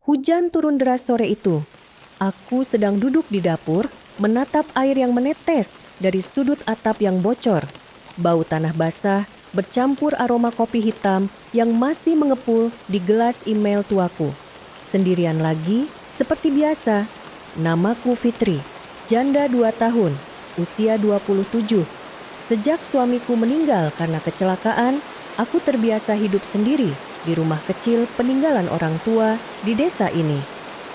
Hujan turun deras sore itu. Aku sedang duduk di dapur, menatap air yang menetes dari sudut atap yang bocor. Bau tanah basah bercampur aroma kopi hitam yang masih mengepul di gelas email tuaku. Sendirian lagi, seperti biasa. Namaku Fitri, janda 2 tahun, usia 27. Sejak suamiku meninggal karena kecelakaan, aku terbiasa hidup sendiri di rumah kecil peninggalan orang tua di desa ini.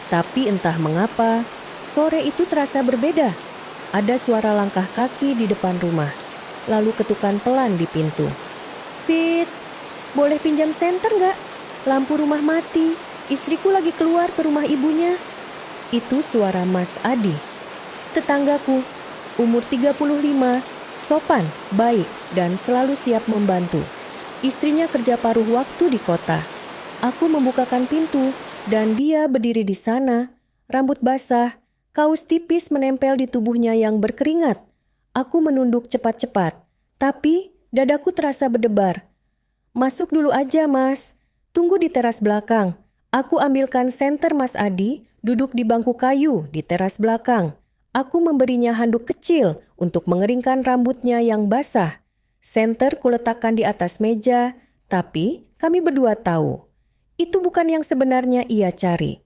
Tapi entah mengapa, sore itu terasa berbeda. Ada suara langkah kaki di depan rumah, lalu ketukan pelan di pintu. Fit, boleh pinjam senter nggak? Lampu rumah mati, istriku lagi keluar ke rumah ibunya. Itu suara Mas Adi, tetanggaku, umur 35, sopan, baik, dan selalu siap membantu. Istrinya kerja paruh waktu di kota. Aku membukakan pintu dan dia berdiri di sana, rambut basah, kaos tipis menempel di tubuhnya yang berkeringat. Aku menunduk cepat-cepat, tapi dadaku terasa berdebar. Masuk dulu aja, Mas. Tunggu di teras belakang. Aku ambilkan senter Mas Adi, duduk di bangku kayu di teras belakang. Aku memberinya handuk kecil untuk mengeringkan rambutnya yang basah. Senter kuletakkan di atas meja, tapi kami berdua tahu. Itu bukan yang sebenarnya ia cari.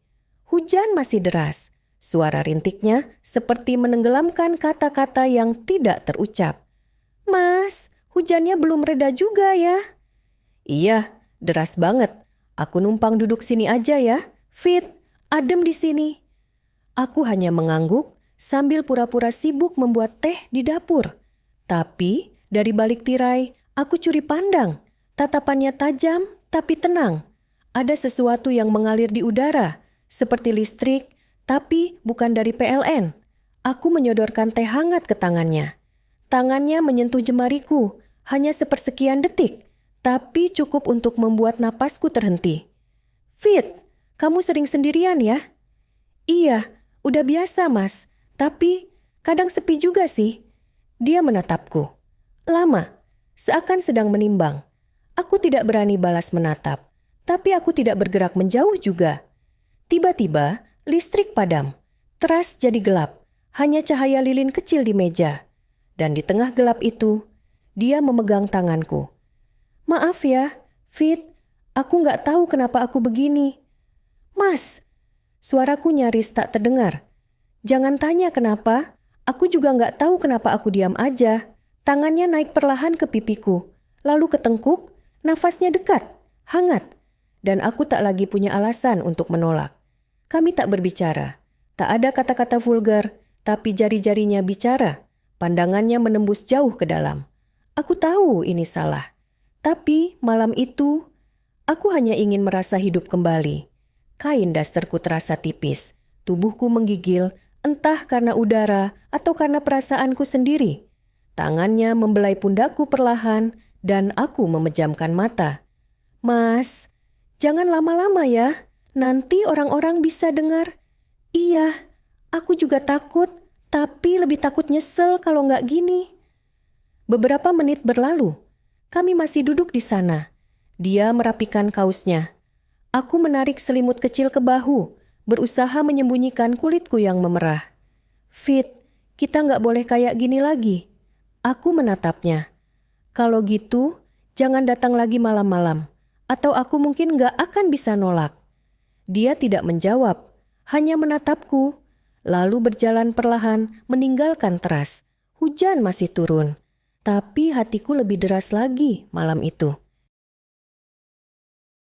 Hujan masih deras. Suara rintiknya seperti menenggelamkan kata-kata yang tidak terucap. Mas, hujannya belum reda juga ya? Iya, deras banget. Aku numpang duduk sini aja ya. Fit, adem di sini. Aku hanya mengangguk sambil pura-pura sibuk membuat teh di dapur. Tapi dari balik tirai, aku curi pandang. Tatapannya tajam tapi tenang. Ada sesuatu yang mengalir di udara, seperti listrik, tapi bukan dari PLN. Aku menyodorkan teh hangat ke tangannya. Tangannya menyentuh jemariku, hanya sepersekian detik, tapi cukup untuk membuat napasku terhenti. Fit, kamu sering sendirian ya? Iya, udah biasa Mas, tapi kadang sepi juga sih. Dia menatapku. Lama, seakan sedang menimbang. Aku tidak berani balas menatap, tapi aku tidak bergerak menjauh juga. Tiba-tiba, listrik padam. Teras jadi gelap, hanya cahaya lilin kecil di meja. Dan di tengah gelap itu, dia memegang tanganku. Maaf ya, Fit, aku nggak tahu kenapa aku begini. Mas, suaraku nyaris tak terdengar. Jangan tanya kenapa, aku juga nggak tahu kenapa aku diam aja. Tangannya naik perlahan ke pipiku, lalu ke tengkuk, nafasnya dekat, hangat, dan aku tak lagi punya alasan untuk menolak. Kami tak berbicara, tak ada kata-kata vulgar, tapi jari-jarinya bicara, pandangannya menembus jauh ke dalam. Aku tahu ini salah, tapi malam itu, aku hanya ingin merasa hidup kembali. Kain dasterku terasa tipis, tubuhku menggigil, entah karena udara atau karena perasaanku sendiri. Tangannya membelai pundakku perlahan dan aku memejamkan mata. Mas, jangan lama-lama ya. Nanti orang-orang bisa dengar. Iya, aku juga takut, tapi lebih takut nyesel kalau nggak gini. Beberapa menit berlalu. Kami masih duduk di sana. Dia merapikan kaosnya. Aku menarik selimut kecil ke bahu, berusaha menyembunyikan kulitku yang memerah. Fit, kita nggak boleh kayak gini lagi. Aku menatapnya. Kalau gitu, jangan datang lagi malam-malam, atau aku mungkin gak akan bisa nolak. Dia tidak menjawab, hanya menatapku, lalu berjalan perlahan meninggalkan teras. Hujan masih turun, tapi hatiku lebih deras lagi malam itu.